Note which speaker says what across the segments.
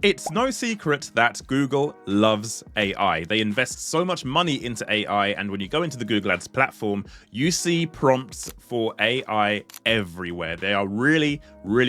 Speaker 1: It's no secret that Google loves AI. They invest so much money into AI, and when you go into the Google Ads platform, you see prompts for AI everywhere. They are really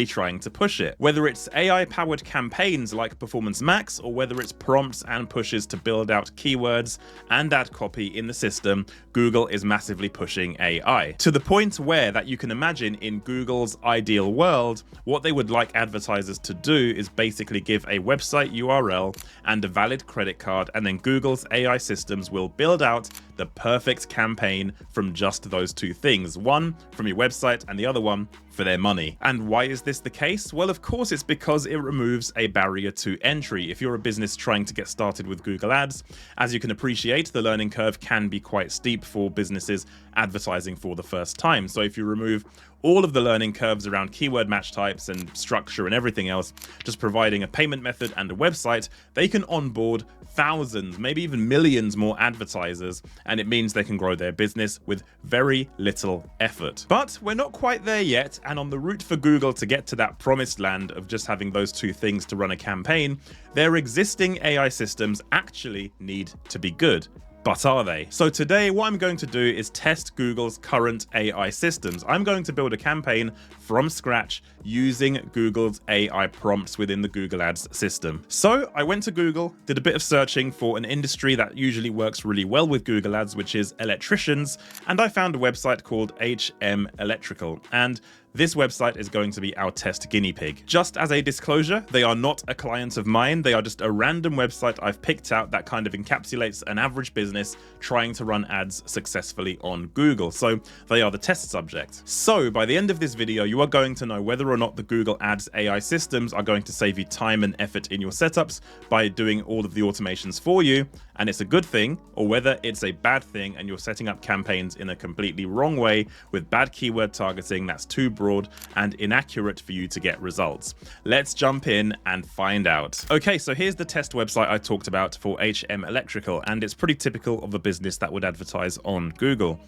Speaker 1: trying to push it. Whether it's AI-powered campaigns like Performance Max, or whether it's prompts and pushes to build out keywords and ad copy in the system, Google is massively pushing AI. To the point where that you can imagine in Google's ideal world, what they would like advertisers to do is basically give a website URL and a valid credit card, and then Google's AI systems will build out the perfect campaign from just those two things. One from your website and the other one for their money. And why is this the case? Well, of course, it's because it removes a barrier to entry. If you're a business trying to get started with Google Ads, as you can appreciate, the learning curve can be quite steep for businesses advertising for the first time. So if you remove all of the learning curves around keyword match types and structure and everything else, just providing a payment method and a website, they can onboard thousands, maybe even millions more advertisers, and it means they can grow their business with very little effort. But we're not quite there yet, and on the route for Google to get to that promised land of just having those two things to run a campaign, their existing AI systems actually need to be good. But are they? So today, what I'm going to do is test Google's current AI systems. I'm going to build a campaign from scratch using Google's AI prompts within the Google Ads system. So I went to Google, did a bit of searching for an industry that usually works really well with Google Ads, which is electricians, and I found a website called HM Electrical. And this website is going to be our test guinea pig. Just as a disclosure, they are not a client of mine. They are just a random website I've picked out that kind of encapsulates an average business trying to run ads successfully on Google. So they are the test subject. So by the end of this video, you are going to know whether or not the Google Ads AI systems are going to save you time and effort in your setups by doing all of the automations for you, and it's a good thing, or whether it's a bad thing and you're setting up campaigns in a completely wrong way with bad keyword targeting that's too broad and inaccurate for you to get results. Let's jump in and find out. Okay, so here's the test website I talked about for HM Electrical, and it's pretty typical of a business that would advertise on Google.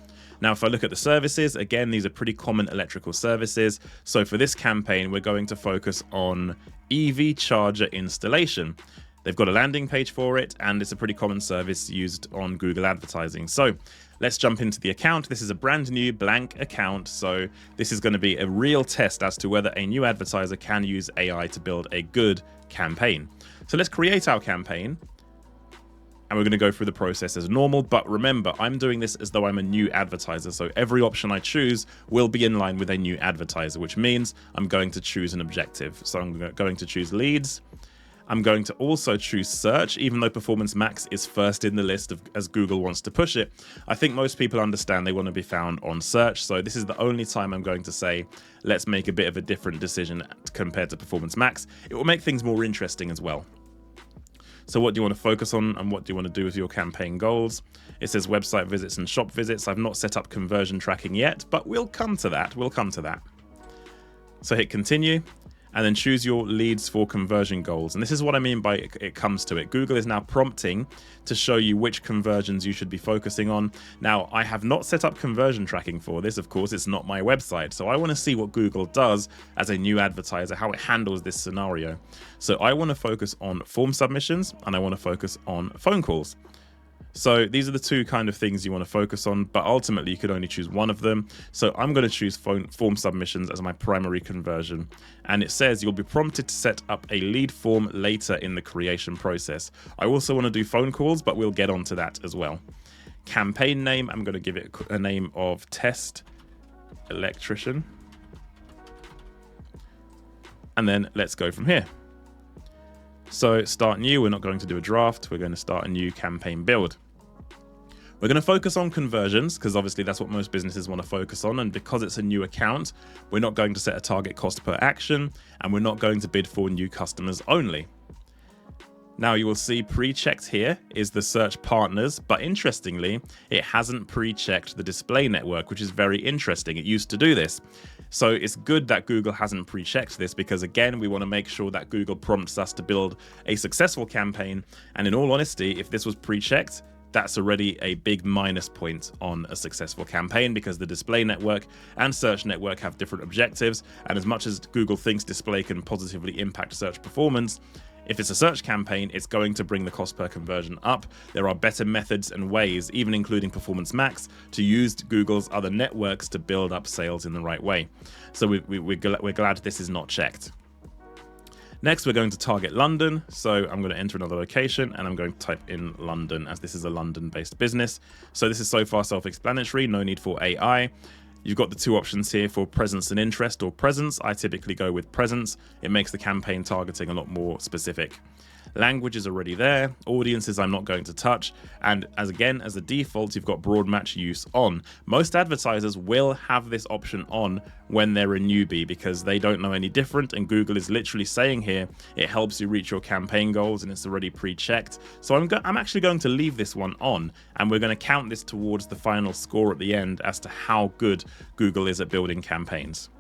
Speaker 1: Now, if I look at the services, again, these are pretty common electrical services. So for this campaign, we're going to focus on EV charger installation. They've got a landing page for it, and it's a pretty common service used on Google advertising. So let's jump into the account. This is a brand new blank account, so this is going to be a real test as to whether a new advertiser can use AI to build a good campaign. So let's create our campaign, and we're going to go through the process as normal. But remember, I'm doing this as though I'm a new advertiser, so every option I choose will be in line with a new advertiser, which means I'm going to choose an objective. So I'm going to choose leads. I'm going to also choose search, even though Performance Max is first in the list as Google wants to push it. I think most people understand they want to be found on search. So this is the only time I'm going to say, let's make a bit of a different decision compared to Performance Max. It will make things more interesting as well. So what do you want to focus on, and what do you want to do with your campaign goals? It says website visits and shop visits. I've not set up conversion tracking yet, but we'll come to that. So hit continue. And then choose your leads for conversion goals. And this is what I mean by it comes to it. Google is now prompting to show you which conversions you should be focusing on. Now, I have not set up conversion tracking for this. Of course, it's not my website. So I want to see what Google does as a new advertiser, how it handles this scenario. So I want to focus on form submissions, and I want to focus on phone calls. So these are the two kind of things you want to focus on, but ultimately you could only choose one of them. So I'm going to choose form submissions as my primary conversion. And it says you'll be prompted to set up a lead form later in the creation process. I also want to do phone calls, but we'll get onto that as well. Campaign name, I'm going to give it a name of Test Electrician. And then let's go from here. So start new, we're not going to do a draft, we're going to start a new campaign build. We're going to focus on conversions because obviously that's what most businesses want to focus on, and because it's a new account, we're not going to set a target cost per action, and we're not going to bid for new customers only. Now you will see pre-checked here is the search partners, but interestingly, it hasn't pre-checked the display network, which is very interesting. It used to do this. So it's good that Google hasn't pre-checked this because, again, we want to make sure that Google prompts us to build a successful campaign. And in all honesty, if this was pre-checked, that's already a big minus point on a successful campaign because the display network and search network have different objectives. And as much as Google thinks display can positively impact search performance, If it's a search campaign, it's going to bring the cost per conversion up. There are better methods and ways, even including Performance Max, to use Google's other networks to build up sales in the right way. So we're glad this is not checked. Next, we're going to target London. So I'm going to enter another location and I'm going to type in London, as this is a London-based business. So this is so far self-explanatory, no need for AI. You've got the two options here for presence and interest or presence. I typically go with presence. It makes the campaign targeting a lot more specific. Language is already there. Audiences I'm not going to touch. And as a default, you've got broad match use on. Most advertisers will have this option on when they're a newbie because they don't know any different. And Google is literally saying here, it helps you reach your campaign goals and it's already pre-checked. So I'm actually going to leave this one on and we're going to count this towards the final score at the end as to how good Google is at building campaigns.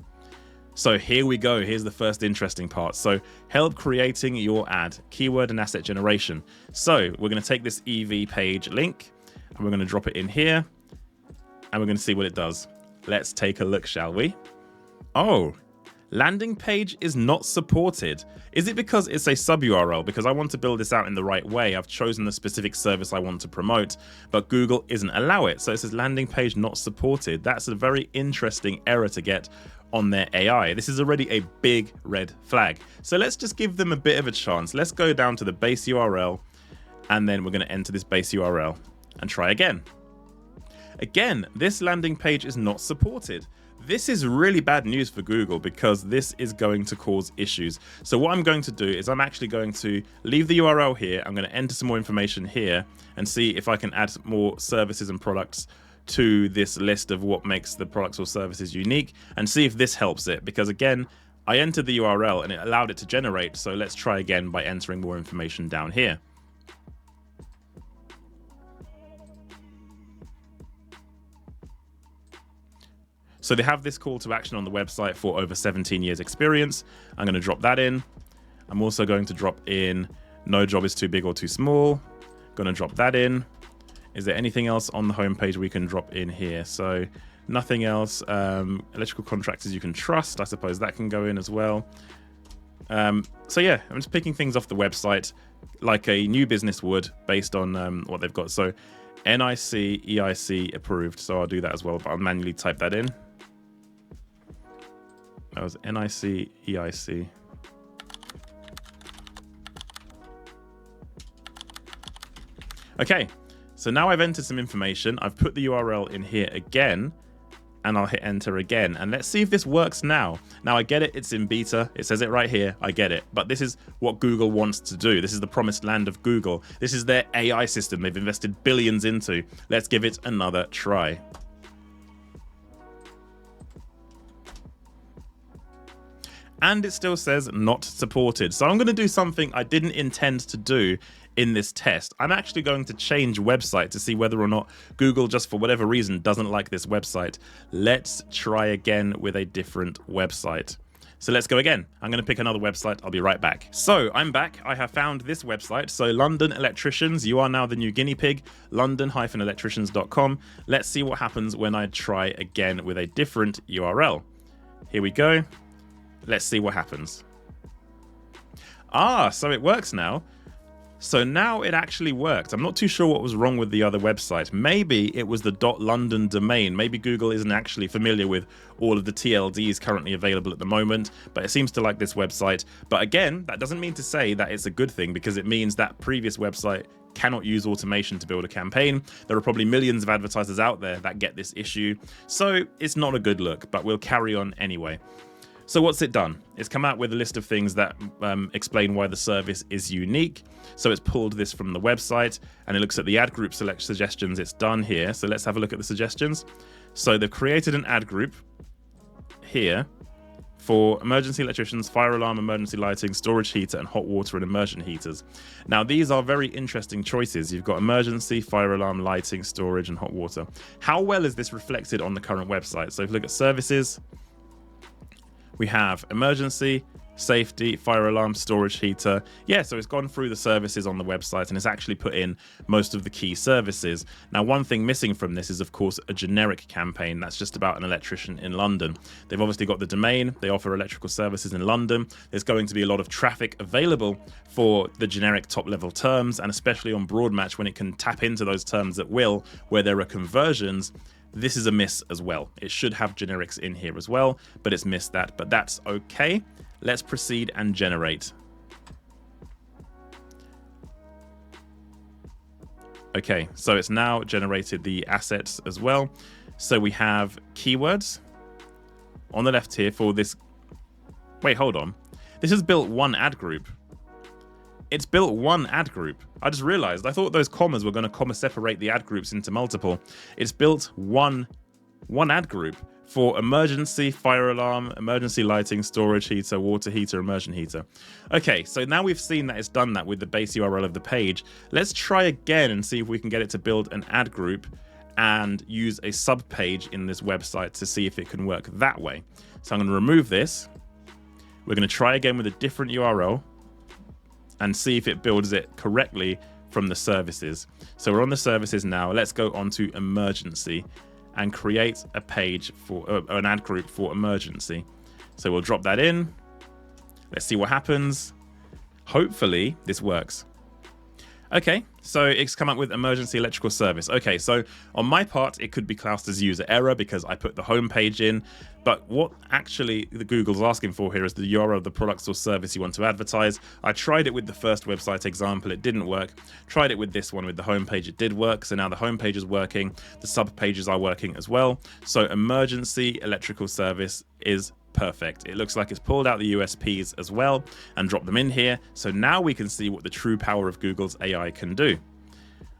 Speaker 1: So here we go. Here's the first interesting part. So help creating your ad, keyword and asset generation. So we're going to take this EV page link and we're going to drop it in here and we're going to see what it does. Let's take a look, shall we? Oh, landing page is not supported. Is it because it's a sub URL? Because I want to build this out in the right way. I've chosen the specific service I want to promote, but Google isn't allow it. So it says landing page not supported. That's a very interesting error to get on their AI. This is already a big red flag. So let's just give them a bit of a chance. Let's go down to the base URL and then we're going to enter this base URL and try again. Again, this landing page is not supported. This is really bad news for Google because this is going to cause issues. So what I'm going to do is I'm actually going to leave the URL here. I'm going to enter some more information here and see if I can add more services and products to this list of what makes the products or services unique and see if this helps it. Because again, I entered the URL and it allowed it to generate. So let's try again by entering more information down here. So they have this call to action on the website for over 17 years experience. I'm going to drop that in. I'm also going to drop in no job is too big or too small. Going to drop that in. Is there anything else on the homepage we can drop in here? So nothing else. Electrical contractors you can trust. I suppose that can go in as well. So yeah, I'm just picking things off the website like a new business would based on what they've got. So NIC, EIC approved. So I'll do that as well, but I'll manually type that in. That was NIC, EIC. Okay, so now I've entered some information. I've put the URL in here again, and I'll hit enter again. And let's see if this works now. Now I get it, it's in beta. It says it right here, I get it. But this is what Google wants to do. This is the promised land of Google. This is their AI system they've invested billions into. Let's give it another try. And it still says not supported. So I'm going to do something I didn't intend to do in this test. I'm actually going to change website to see whether or not Google, just for whatever reason, doesn't like this website. Let's try again with a different website. So let's go again. I'm going to pick another website. I'll be right back. So I'm back. I have found this website. So London Electricians, you are now the new guinea pig, london-electricians.com. Let's see what happens when I try again with a different URL. Here we go. Let's see what happens. Ah, so it works now. So now it actually worked. I'm not too sure what was wrong with the other website. Maybe it was the .london domain. Maybe Google isn't actually familiar with all of the TLDs currently available at the moment, but it seems to like this website. But again, that doesn't mean to say that it's a good thing, because it means that previous website cannot use automation to build a campaign. There are probably millions of advertisers out there that get this issue. So it's not a good look, but we'll carry on anyway. So what's it done? It's come out with a list of things that explain why the service is unique. So it's pulled this from the website and it looks at the ad group select suggestions it's done here. So let's have a look at the suggestions. So they've created an ad group here for emergency electricians, fire alarm, emergency lighting, storage heater, and hot water and immersion heaters. Now, these are very interesting choices. You've got emergency, fire alarm, lighting, storage, and hot water. How well is this reflected on the current website? So if you look at services, we have emergency, safety, fire alarm, storage heater. Yeah, so it's gone through the services on the website and it's actually put in most of the key services. Now, one thing missing from this is, of course, a generic campaign that's just about an electrician in London. They've obviously got the domain, they offer electrical services in London. There's going to be a lot of traffic available for the generic top-level terms, and especially on Broadmatch when it can tap into those terms at will, where there are conversions. This is a miss as well. It should have generics in here as well, but it's missed that, but that's okay. Let's proceed and generate. Okay, so it's now generated the assets as well. So we have keywords on the left here for this. Wait, hold on. This has built one ad group. It's built one ad group. I just realized, I thought those commas were going to comma separate the ad groups into multiple. It's built one ad group for emergency, fire alarm, emergency lighting, storage heater, water heater, immersion heater. Okay, so now we've seen that it's done that with the base URL of the page. Let's try again and see if we can get it to build an ad group and use a sub page in this website to see if it can work that way. So I'm going to remove this. We're going to try again with a different URL and see if it builds it correctly from the services. So we're on the services now. Let's go on to emergency and create a page for an ad group for emergency. So we'll drop that in. Let's see what happens. Hopefully this works. Okay, so it's come up with emergency electrical service. Okay, so on my part, it could be classed as user error because I put the home page in. But what actually the Google's asking for here is the URL of the products or service you want to advertise. I tried it with the first website example, it didn't work. Tried it with this one with the home page, it did work. So now the home page is working, the sub pages are working as well. So emergency electrical service is perfect. It looks like it's pulled out the USPs as well and dropped them in here. So now we can see what the true power of Google's AI can do.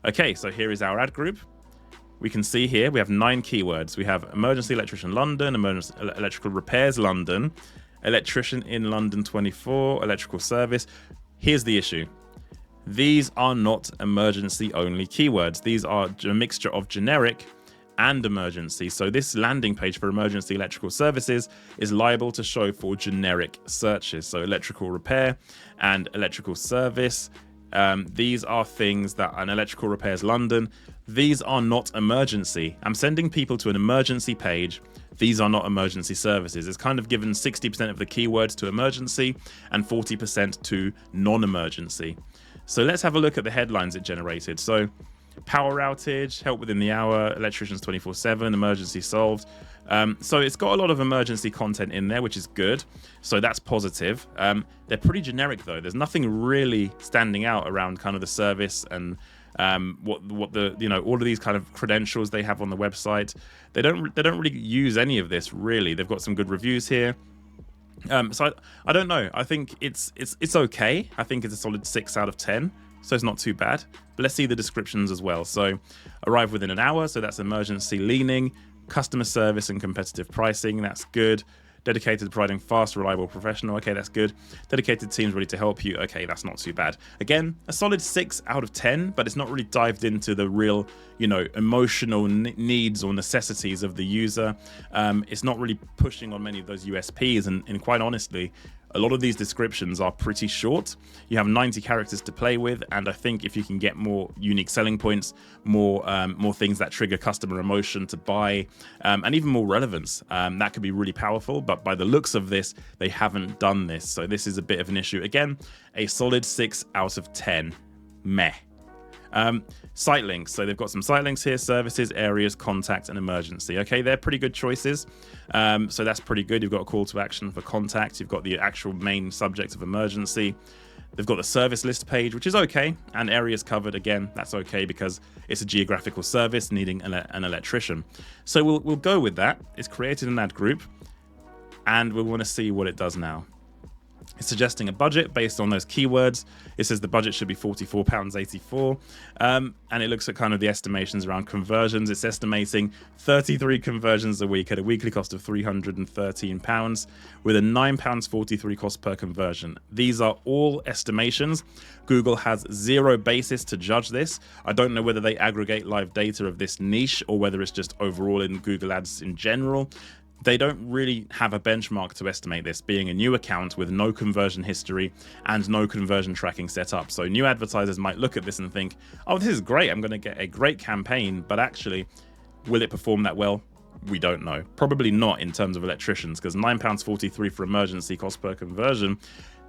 Speaker 1: Okay, so here is our ad group. We can see here we have 9 keywords. We have emergency electrician London, emergency electrical repairs London, electrician in London 24, electrical service. Here's the issue. These are not emergency only keywords. These are a mixture of generic and emergency. So this landing page for emergency electrical services is liable to show for generic searches. So electrical repair and electrical service. These are things that an electrical repairs London, these are not emergency. I'm sending people to an emergency page. These are not emergency services. It's kind of given 60% of the keywords to emergency and 40% to non-emergency. So let's have a look at the headlines it generated. So power outage, help within the hour, electricians 24/7, emergency solved. So it's got a lot of emergency content in there, which is good. So that's positive. They're pretty generic though. There's nothing really standing out around kind of the service and what the, you know, all of these kind of credentials they have on the website. They don't really use any of this really. They've got some good reviews here. So I don't know. I think it's okay. I think it's a solid 6 out of 10. So it's not too bad. But let's see the descriptions as well. So arrive within an hour. So that's emergency leaning, customer service and competitive pricing. That's good. Dedicated to providing fast, reliable, professional. Okay, that's good. Dedicated teams ready to help you. Okay, that's not too bad. Again, a solid 6 out of 10, but it's not really dived into the real, you know, emotional needs or necessities of the user. It's not really pushing on many of those USPs. And quite honestly, a lot of these descriptions are pretty short. You have 90 characters to play with, and I think if you can get more unique selling points, more things that trigger customer emotion to buy, and even more relevance, that could be really powerful. But by the looks of this, they haven't done this. So this is a bit of an issue. Again, a solid 6 out of 10. Meh. Site links. So they've got some site links here: services, areas, contact, and emergency. Okay, they're pretty good choices. So that's pretty good. You've got a call to action for contact. You've got the actual main subject of emergency. They've got the service list page, which is okay, and areas covered. Again, that's okay because it's a geographical service needing an electrician. So we'll go with that. It's created an ad group, and we want to see what it does now. It's suggesting a budget based on those keywords. It says the budget should be £44.84. And it looks at kind of the estimations around conversions. It's estimating 33 conversions a week at a weekly cost of £313 with a £9.43 cost per conversion. These are all estimations. Google has zero basis to judge this. I don't know whether they aggregate live data of this niche or whether it's just overall in Google Ads in general. They don't really have a benchmark to estimate this, being a new account with no conversion history and no conversion tracking set up. So new advertisers might look at this and think, oh, this is great, I'm going to get a great campaign, but actually, will it perform that well? We don't know. Probably not in terms of Electricians, because £9.43 for emergency cost per conversion,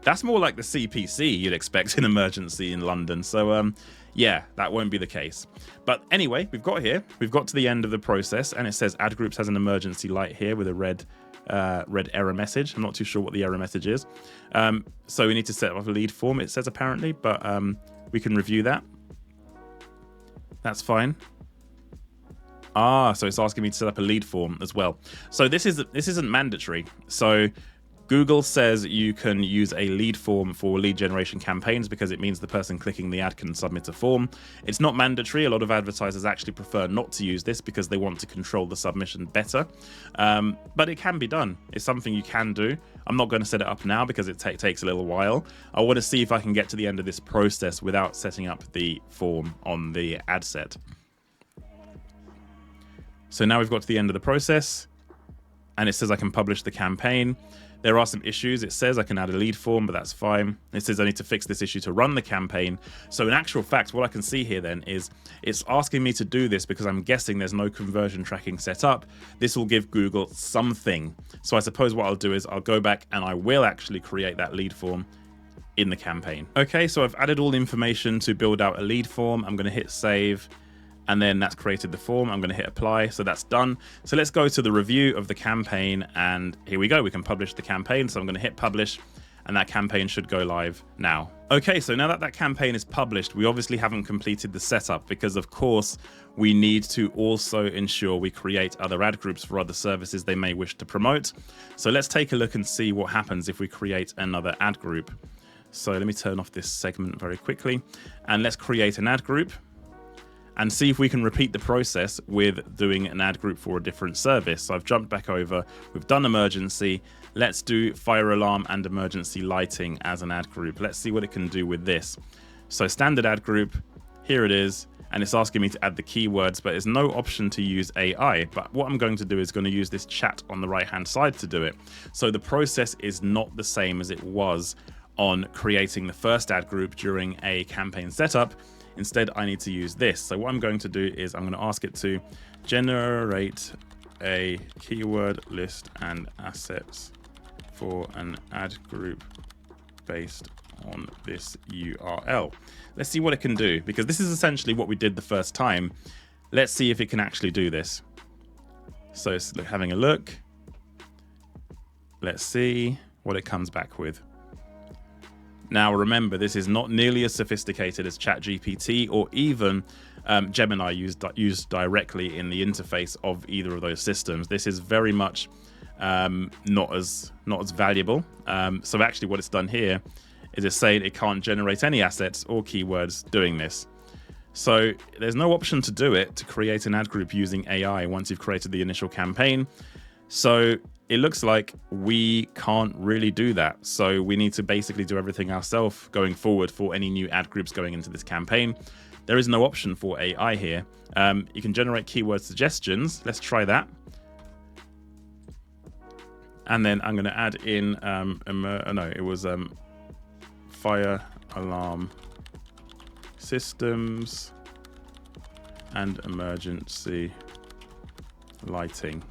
Speaker 1: that's more like the CPC you'd expect in emergency in London. So yeah, that won't be the case. But anyway, we've got to the end of the process, and it says ad groups has an emergency light here with a red error message. I'm not too sure what the error message is. So we need to set up a lead form, it says apparently, but we can review that. That's fine. So it's asking me to set up a lead form as well. So this isn't mandatory. So Google says you can use a lead form for lead generation campaigns because it means the person clicking the ad can submit a form. It's not mandatory. A lot of advertisers actually prefer not to use this because they want to control the submission better. But it can be done. It's something you can do. I'm not going to set it up now because it takes a little while. I want to see if I can get to the end of this process without setting up the form on the ad set. So now we've got to the end of the process, and it says I can publish the campaign. There are some issues. It says I can add a lead form, but that's fine. It says I need to fix this issue to run the campaign. So in actual fact, what I can see here then is it's asking me to do this because I'm guessing there's no conversion tracking set up. This will give Google something. So I suppose what I'll do is I'll go back and I will actually create that lead form in the campaign. Okay, so I've added all the information to build out a lead form. I'm going to hit save. And then that's created the form. I'm going to hit apply. So that's done. So let's go to the review of the campaign. And here we go. We can publish the campaign. So I'm going to hit publish, and that campaign should go live now. Okay, so now that that campaign is published, we obviously haven't completed the setup because, of course, we need to also ensure we create other ad groups for other services they may wish to promote. So let's take a look and see what happens if we create another ad group. So let me turn off this segment very quickly, and let's create an ad group and see if we can repeat the process with doing an ad group for a different service. So I've jumped back over, we've done emergency. Let's do fire alarm and emergency lighting as an ad group. Let's see what it can do with this. So standard ad group, here it is, and it's asking me to add the keywords, but there's no option to use AI. But what I'm going to do is going to use this chat on the right-hand side to do it. So the process is not the same as it was on creating the first ad group during a campaign setup. Instead, I need to use this. So what I'm going to do is I'm going to ask it to generate a keyword list and assets for an ad group based on this URL. Let's see what it can do, because this is essentially what we did the first time. Let's see if it can actually do this. So it's having a look. Let's see what it comes back with. Now, remember, this is not nearly as sophisticated as ChatGPT or even Gemini used directly in the interface of either of those systems. This is very much not as valuable. So actually what it's done here is it's saying it can't generate any assets or keywords doing this. So there's no option to do it, to create an ad group using AI once you've created the initial campaign. So it looks like we can't really do that. So we need to basically do everything ourselves going forward for any new ad groups going into this campaign. There is no option for AI here. You can generate keyword suggestions. Let's try that. And then I'm going to add in, fire alarm systems and emergency lighting.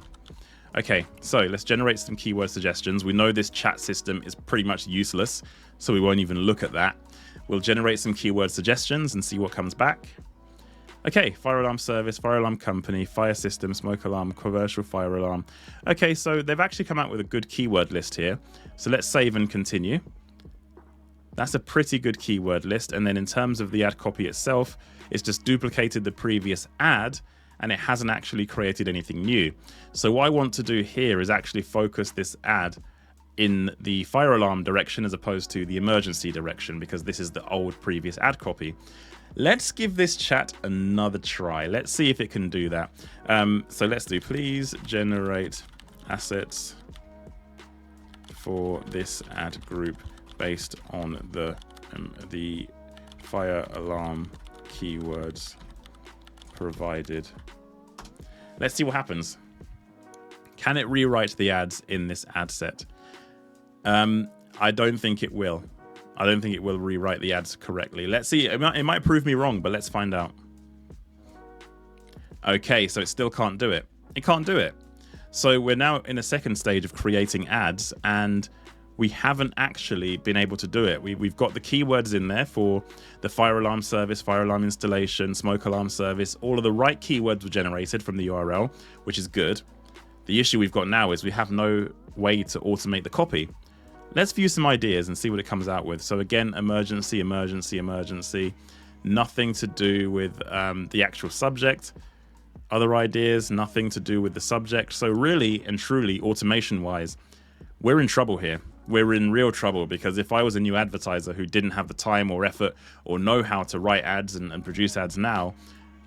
Speaker 1: Okay, so let's generate some keyword suggestions. We know this chat system is pretty much useless, so we won't even look at that. We'll generate some keyword suggestions and see what comes back. Okay, fire alarm service, fire alarm company, fire system, smoke alarm, commercial fire alarm. Okay, so they've actually come out with a good keyword list here. So let's save and continue. That's a pretty good keyword list. And then in terms of the ad copy itself, it's just duplicated the previous ad, and it hasn't actually created anything new. So what I want to do here is actually focus this ad in the fire alarm direction as opposed to the emergency direction, because this is the old previous ad copy. Let's give this chat another try. Let's see if it can do that. So let's do, please generate assets for this ad group based on the fire alarm keywords provided. Let's see what happens. Can it rewrite the ads in this ad set? I don't think it will. I don't think it will rewrite the ads correctly. Let's see. It might prove me wrong, but let's find out. Okay, so it still can't do it. It can't do it. So we're now in a second stage of creating ads, and we haven't actually been able to do it. We've got the keywords in there for the fire alarm service, fire alarm installation, smoke alarm service. All of the right keywords were generated from the URL, which is good. The issue we've got now is we have no way to automate the copy. Let's view some ideas and see what it comes out with. So again, emergency, emergency, emergency. Nothing to do with the actual subject. Other ideas, nothing to do with the subject. So really and truly, automation-wise, we're in trouble here. We're in real trouble, because if I was a new advertiser who didn't have the time or effort or know how to write ads and produce ads now,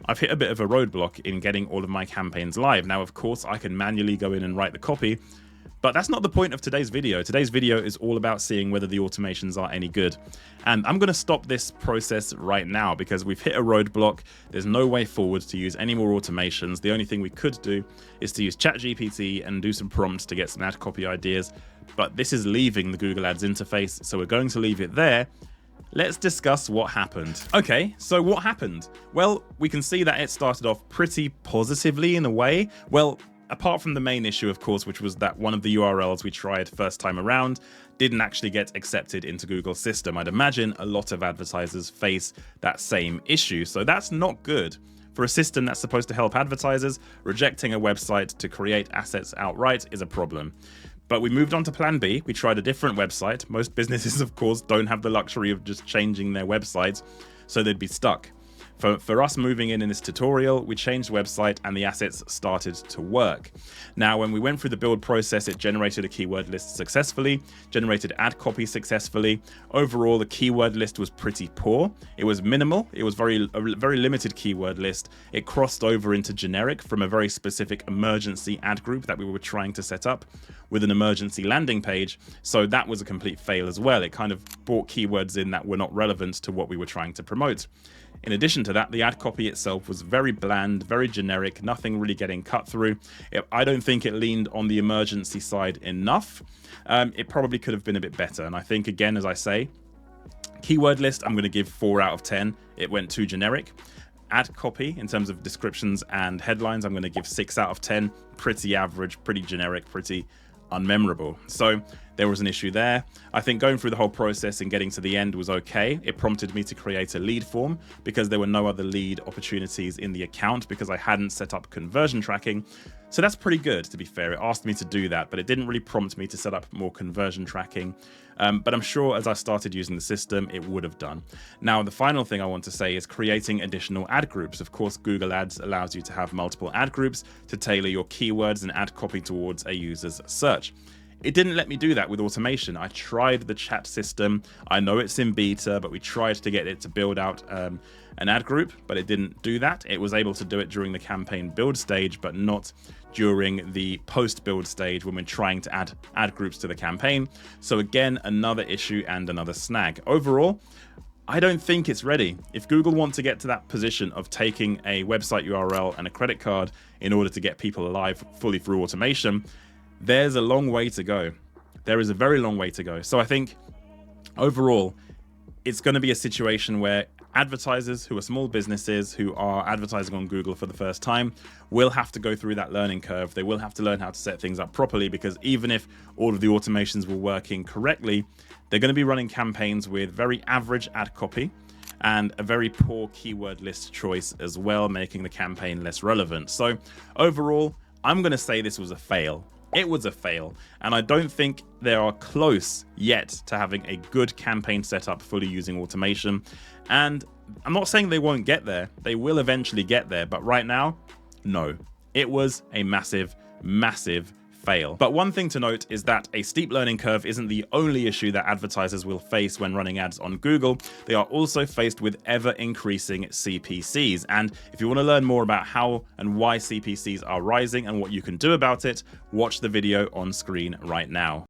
Speaker 1: I've hit a bit of a roadblock in getting all of my campaigns live. Now, of course, I can manually go in and write the copy, but that's not the point of today's video. Today's video is all about seeing whether the automations are any good. And I'm going to stop this process right now because we've hit a roadblock. There's no way forward to use any more automations. The only thing we could do is to use ChatGPT and do some prompts to get some ad copy ideas. But this is leaving the Google Ads interface, so we're going to leave it there. Let's discuss what happened. Okay, so what happened? Well, we can see that it started off pretty positively in a way. Well, apart from the main issue, of course, which was that one of the URLs we tried first time around didn't actually get accepted into Google's system. I'd imagine a lot of advertisers face that same issue, so that's not good. For a system that's supposed to help advertisers, rejecting a website to create assets outright is a problem. But we moved on to plan B. We tried a different website. Most businesses, of course, don't have the luxury of just changing their websites, so they'd be stuck. For us moving in this tutorial, we changed website and the assets started to work. Now, when we went through the build process, it generated a keyword list successfully, generated ad copy successfully. Overall, the keyword list was pretty poor. It was minimal. It was a very limited keyword list. It crossed over into generic from a very specific emergency ad group that we were trying to set up with an emergency landing page. So that was a complete fail as well. It kind of brought keywords in that were not relevant to what we were trying to promote. In addition to that, the ad copy itself was very bland, very generic, nothing really getting cut through. I don't think it leaned on the emergency side enough. It probably could have been a bit better. And I think, again, as I say, keyword list, I'm going to give 4 out of 10. It went too generic. Ad copy, in terms of descriptions and headlines, I'm going to give 6 out of 10. Pretty average, pretty generic, pretty unmemorable. So there was an issue there. I think going through the whole process and getting to the end was okay. It prompted me to create a lead form because there were no other lead opportunities in the account because I hadn't set up conversion tracking. So that's pretty good, to be fair. It asked me to do that, but it didn't really prompt me to set up more conversion tracking. But I'm sure as I started using the system, it would have done. Now, the final thing I want to say is creating additional ad groups. Of course, Google Ads allows you to have multiple ad groups to tailor your keywords and ad copy towards a user's search. It didn't let me do that with automation. I tried the chat system. I know it's in beta, but we tried to get it to build out an ad group, but it didn't do that. It was able to do it during the campaign build stage, but not during the post build stage when we're trying to add ad groups to the campaign. So again, another issue and another snag. Overall, I don't think it's ready. If Google want to get to that position of taking a website URL and a credit card in order to get people live fully through automation, there's a long way to go. There is a very long way to go. So I think overall, it's going to be a situation where advertisers who are small businesses who are advertising on Google for the first time will have to go through that learning curve. They will have to learn how to set things up properly, because even if all of the automations were working correctly, they're going to be running campaigns with very average ad copy and a very poor keyword list choice as well, making the campaign less relevant. So overall, I'm going to say this was a fail. It was a fail, and I don't think they are close yet to having a good campaign setup fully using automation. And I'm not saying they won't get there. They will eventually get there, but right now, no. It was a massive, massive fail. But one thing to note is that a steep learning curve isn't the only issue that advertisers will face when running ads on Google. They are also faced with ever increasing CPCs. And if you want to learn more about how and why CPCs are rising and what you can do about it, watch the video on screen right now.